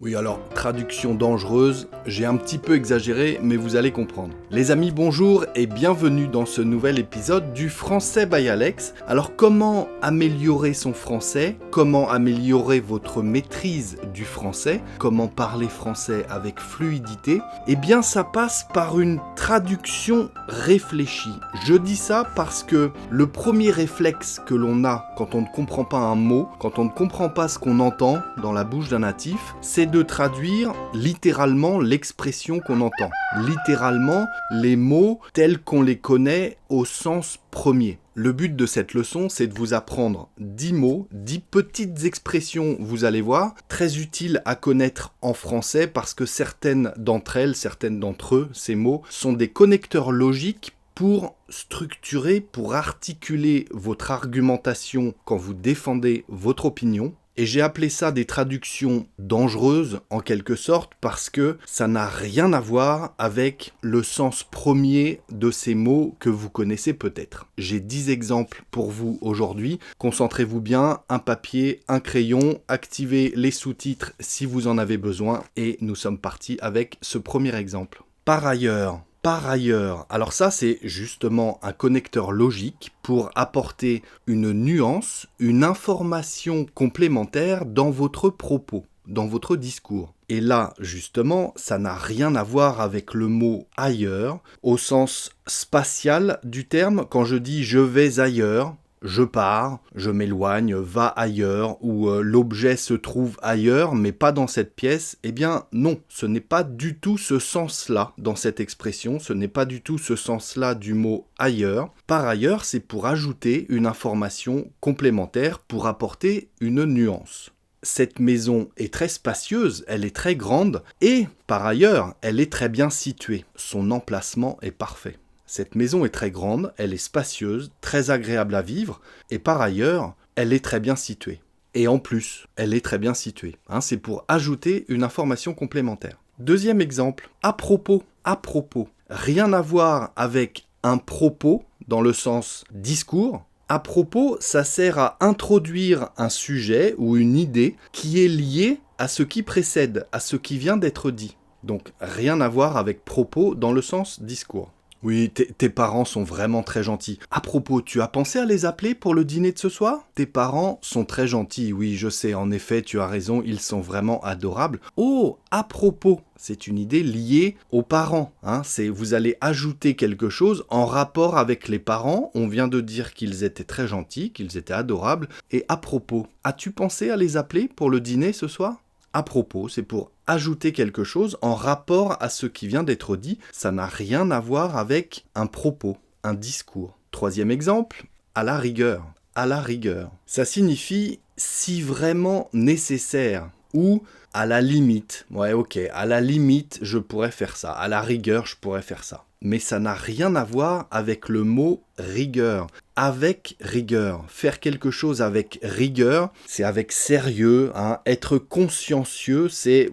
Oui, alors, traduction dangereuse, j'ai un petit peu exagéré, mais vous allez comprendre. Les amis, bonjour et bienvenue dans ce nouvel épisode du Français by Alex. Alors, comment améliorer son français? Comment améliorer votre maîtrise du français? Comment parler français avec fluidité? Eh bien, ça passe par une traduction réfléchie. Je dis ça parce que le premier réflexe que l'on a quand on ne comprend pas un mot, quand on ne comprend pas ce qu'on entend dans la bouche d'un natif, c'est de traduire littéralement l'expression qu'on entend. Littéralement, les mots tels qu'on les connaît au sens premier. Le but de cette leçon, c'est de vous apprendre 10 mots, 10 petites expressions, vous allez voir, très utiles à connaître en français parce que certaines d'entre elles, certaines d'entre eux, ces mots, sont des connecteurs logiques pour structurer, pour articuler votre argumentation quand vous défendez votre opinion. Et j'ai appelé ça des traductions dangereuses, en quelque sorte, parce que ça n'a rien à voir avec le sens premier de ces mots que vous connaissez peut-être. J'ai 10 exemples pour vous aujourd'hui. Concentrez-vous bien, un papier, un crayon, activez les sous-titres si vous en avez besoin, et nous sommes partis avec ce premier exemple. Par ailleurs, alors ça c'est justement un connecteur logique pour apporter une nuance, une information complémentaire dans votre propos, dans votre discours. Et là, justement, ça n'a rien à voir avec le mot ailleurs, au sens spatial du terme. Quand je dis je vais ailleurs, je pars, je m'éloigne, va ailleurs, ou l'objet se trouve ailleurs, mais pas dans cette pièce, eh bien non, ce n'est pas du tout ce sens-là dans cette expression, ce n'est pas du tout ce sens-là du mot ailleurs. Par ailleurs, c'est pour ajouter une information complémentaire, pour apporter une nuance. Cette maison est très spacieuse, elle est très grande, et par ailleurs, elle est très bien située. Son emplacement est parfait. Cette maison est très grande, elle est spacieuse, très agréable à vivre, et par ailleurs, elle est très bien située. Et en plus, elle est très bien située. C'est pour ajouter une information complémentaire. Deuxième exemple, à propos. Rien à voir avec un propos, dans le sens discours. À propos, ça sert à introduire un sujet ou une idée qui est liée à ce qui précède, à ce qui vient d'être dit. Donc, rien à voir avec propos dans le sens discours. Oui, tes parents sont vraiment très gentils. À propos, tu as pensé à les appeler pour le dîner de ce soir? Tes parents sont très gentils, oui, je sais, en effet, tu as raison, ils sont vraiment adorables. Oh, à propos, c'est une idée liée aux parents. Vous allez ajouter quelque chose en rapport avec les parents. On vient de dire qu'ils étaient très gentils, qu'ils étaient adorables. Et à propos, as-tu pensé à les appeler pour le dîner ce soir? À propos, c'est pour ajouter quelque chose en rapport à ce qui vient d'être dit. Ça n'a rien à voir avec un propos, un discours. Troisième exemple, à la rigueur. À la rigueur. Ça signifie si vraiment nécessaire ou à la limite. Ouais, ok, à la limite, je pourrais faire ça. À la rigueur, je pourrais faire ça. Mais ça n'a rien à voir avec le mot rigueur. Avec rigueur. Faire quelque chose avec rigueur, c'est avec sérieux. Être consciencieux, c'est,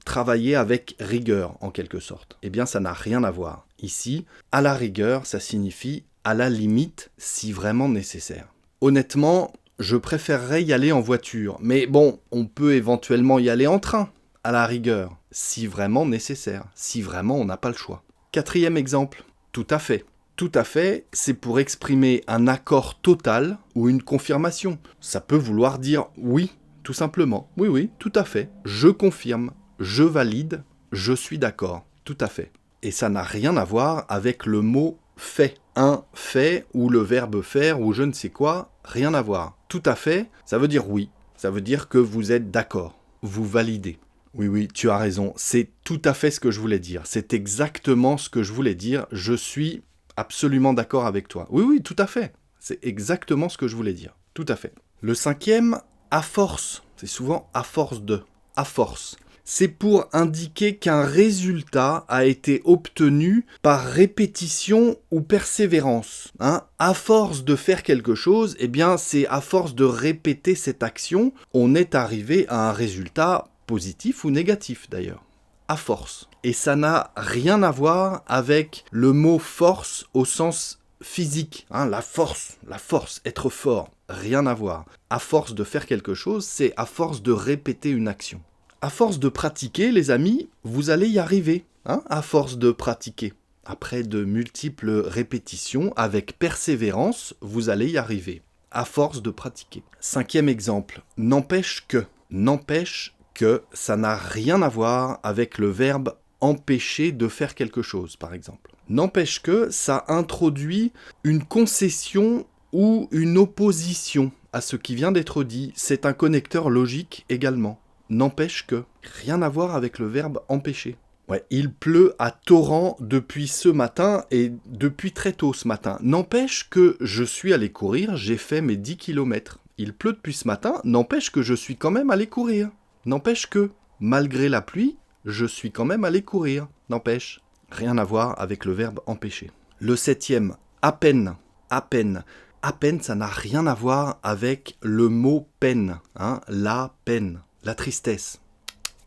travailler avec rigueur, en quelque sorte. Eh bien, ça n'a rien à voir. Ici, à la rigueur, ça signifie à la limite, si vraiment nécessaire. Honnêtement, je préférerais y aller en voiture. Mais bon, on peut éventuellement y aller en train, à la rigueur, si vraiment nécessaire, si vraiment on n'a pas le choix. Quatrième exemple, tout à fait. Tout à fait, c'est pour exprimer un accord total ou une confirmation. Ça peut vouloir dire oui, tout simplement. Oui, tout à fait. Je confirme, je valide, je suis d'accord. Tout à fait. Et ça n'a rien à voir avec le mot fait. Un fait ou le verbe faire ou je ne sais quoi, rien à voir. Tout à fait, ça veut dire oui. Ça veut dire que vous êtes d'accord. Vous validez. Oui, tu as raison. C'est tout à fait ce que je voulais dire. C'est exactement ce que je voulais dire. Je suis absolument d'accord avec toi. Oui, tout à fait. C'est exactement ce que je voulais dire. Tout à fait. Le cinquième, à force. C'est souvent à force de. À force. C'est pour indiquer qu'un résultat a été obtenu par répétition ou persévérance. À force de faire quelque chose, eh bien, c'est à force de répéter cette action, on est arrivé à un résultat positif ou négatif d'ailleurs. À force. Et ça n'a rien à voir avec le mot force au sens physique. La force, être fort, rien à voir. À force de faire quelque chose, c'est à force de répéter une action. À force de pratiquer, les amis, vous allez y arriver, hein, à force de pratiquer. Après de multiples répétitions, avec persévérance, vous allez y arriver, à force de pratiquer. 5e exemple, n'empêche que. N'empêche que ça n'a rien à voir avec le verbe empêcher de faire quelque chose, par exemple. N'empêche que ça introduit une concession ou une opposition à ce qui vient d'être dit. C'est un connecteur logique également. N'empêche que. Rien à voir avec le verbe empêcher. Ouais, il pleut à torrent depuis ce matin et depuis très tôt ce matin. N'empêche que je suis allé courir, j'ai fait mes 10 km. Il pleut depuis ce matin, n'empêche que je suis quand même allé courir. N'empêche que, malgré la pluie, je suis quand même allé courir. N'empêche. Rien à voir avec le verbe empêcher. Le 7e, à peine. À peine. À peine, ça n'a rien à voir avec le mot peine. Hein, la peine. La tristesse.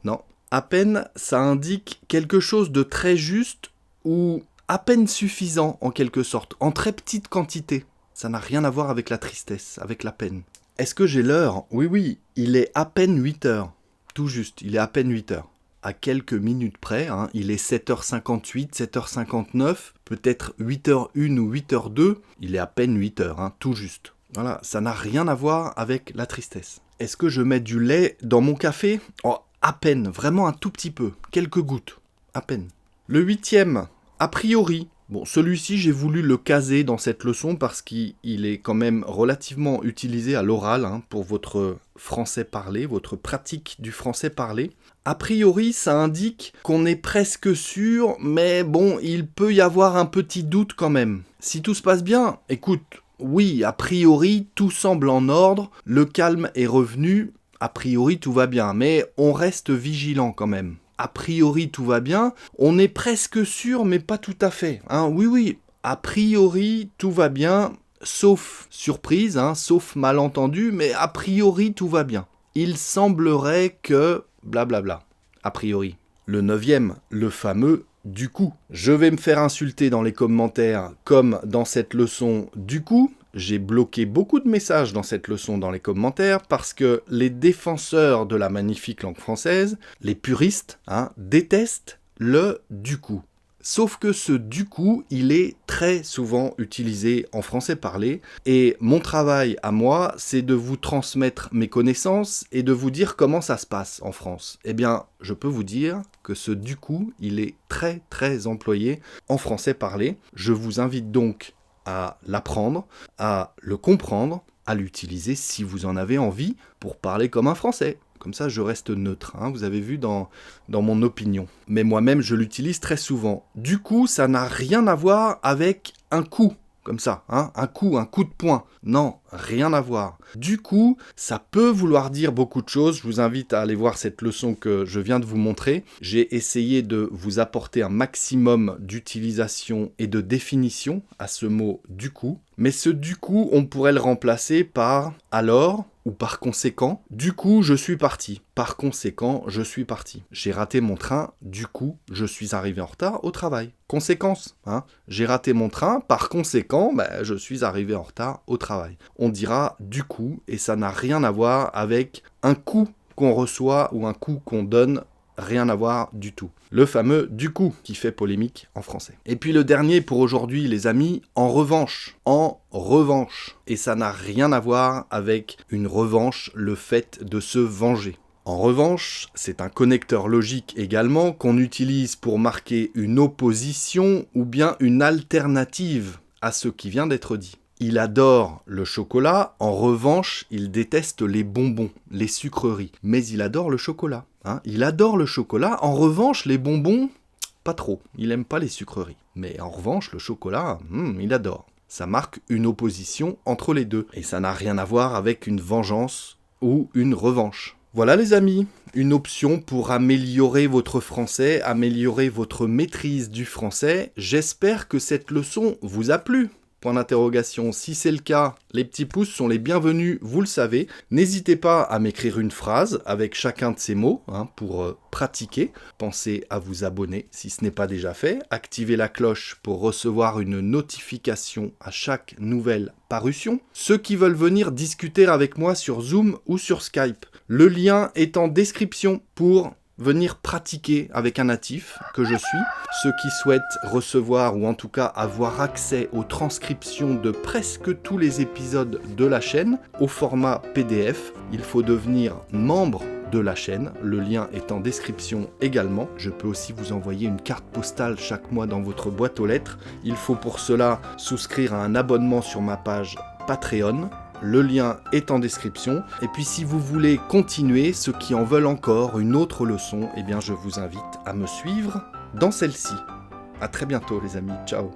Non. À peine, ça indique quelque chose de très juste ou à peine suffisant en quelque sorte, en très petite quantité. Ça n'a rien à voir avec la tristesse, avec la peine. Est-ce que j'ai l'heure ? Oui, il est à peine 8 heures. Tout juste, il est à peine 8 heures. À quelques minutes près, hein, il est 7h58, 7h59, peut-être 8h01 ou 8h02, il est à peine 8 heures, hein, tout juste. Voilà, ça n'a rien à voir avec la tristesse. Est-ce que je mets du lait dans mon café ? Oh, à peine, vraiment un tout petit peu, quelques gouttes, à peine. Le 8e, a priori. Bon, celui-ci, j'ai voulu le caser dans cette leçon parce qu'il est quand même relativement utilisé à l'oral, hein, pour votre français parlé, votre pratique du français parlé. A priori, ça indique qu'on est presque sûr, mais bon, il peut y avoir un petit doute quand même. Si tout se passe bien, écoute, oui, a priori, tout semble en ordre, le calme est revenu, a priori, tout va bien, mais on reste vigilant quand même. A priori, tout va bien, on est presque sûr, mais pas tout à fait. Hein. Oui, a priori, tout va bien, sauf surprise, hein, sauf malentendu, mais a priori, tout va bien. Il semblerait que... blablabla, a priori. Le 9e, le fameux « du coup ». Je vais me faire insulter dans les commentaires comme dans cette leçon « du coup ». J'ai bloqué beaucoup de messages dans cette leçon dans les commentaires parce que les défenseurs de la magnifique langue française, les puristes, hein, détestent le « du coup ». Sauf que ce « du coup », il est très souvent utilisé en français parlé et mon travail à moi, c'est de vous transmettre mes connaissances et de vous dire comment ça se passe en France. Eh bien, je peux vous dire que ce « du coup », il est très très employé en français parlé. Je vous invite donc à l'apprendre, à le comprendre, à l'utiliser si vous en avez envie pour parler comme un Français. Comme ça, je reste neutre, hein, vous avez vu dans mon opinion. Mais moi-même, je l'utilise très souvent. Du coup, ça n'a rien à voir avec un coup, comme ça, hein, un coup de poing. Non, rien à voir. Du coup, ça peut vouloir dire beaucoup de choses. Je vous invite à aller voir cette leçon que je viens de vous montrer. J'ai essayé de vous apporter un maximum d'utilisation et de définition à ce mot « du coup ». Mais ce « du coup », on pourrait le remplacer par « alors » ou par conséquent, du coup, je suis parti. Par conséquent, je suis parti. J'ai raté mon train, du coup, je suis arrivé en retard au travail. Conséquence, hein. J'ai raté mon train, par conséquent, je suis arrivé en retard au travail. On dira du coup, et ça n'a rien à voir avec un coup qu'on reçoit ou un coup qu'on donne. Rien à voir du tout. Le fameux « du coup » qui fait polémique en français. Et puis le dernier pour aujourd'hui, les amis, en revanche. En revanche. Et ça n'a rien à voir avec une revanche, le fait de se venger. En revanche, c'est un connecteur logique également qu'on utilise pour marquer une opposition ou bien une alternative à ce qui vient d'être dit. Il adore le chocolat, en revanche, il déteste les bonbons, les sucreries. Mais il adore le chocolat. Hein. Il adore le chocolat, en revanche, les bonbons, pas trop. Il aime pas les sucreries. Mais en revanche, le chocolat, il adore. Ça marque une opposition entre les deux. Et ça n'a rien à voir avec une vengeance ou une revanche. Voilà les amis, une option pour améliorer votre français, améliorer votre maîtrise du français. J'espère que cette leçon vous a plu. Point d'interrogation, si c'est le cas, les petits pouces sont les bienvenus, vous le savez. N'hésitez pas à m'écrire une phrase avec chacun de ces mots pour pratiquer. Pensez à vous abonner si ce n'est pas déjà fait. Activez la cloche pour recevoir une notification à chaque nouvelle parution. Ceux qui veulent venir discuter avec moi sur Zoom ou sur Skype, Le lien est en description pour venir pratiquer avec un natif que je suis. Ceux qui souhaitent recevoir ou en tout cas avoir accès aux transcriptions de presque tous les épisodes de la chaîne au format PDF, il faut devenir membre de la chaîne. Le lien est en description également. Je peux aussi vous envoyer une carte postale chaque mois dans votre boîte aux lettres. Il faut pour cela souscrire à un abonnement sur ma page Patreon. Le lien est en description. Et puis si vous voulez continuer, ceux qui en veulent encore une autre leçon, eh bien je vous invite à me suivre dans celle-ci. À très bientôt les amis, ciao.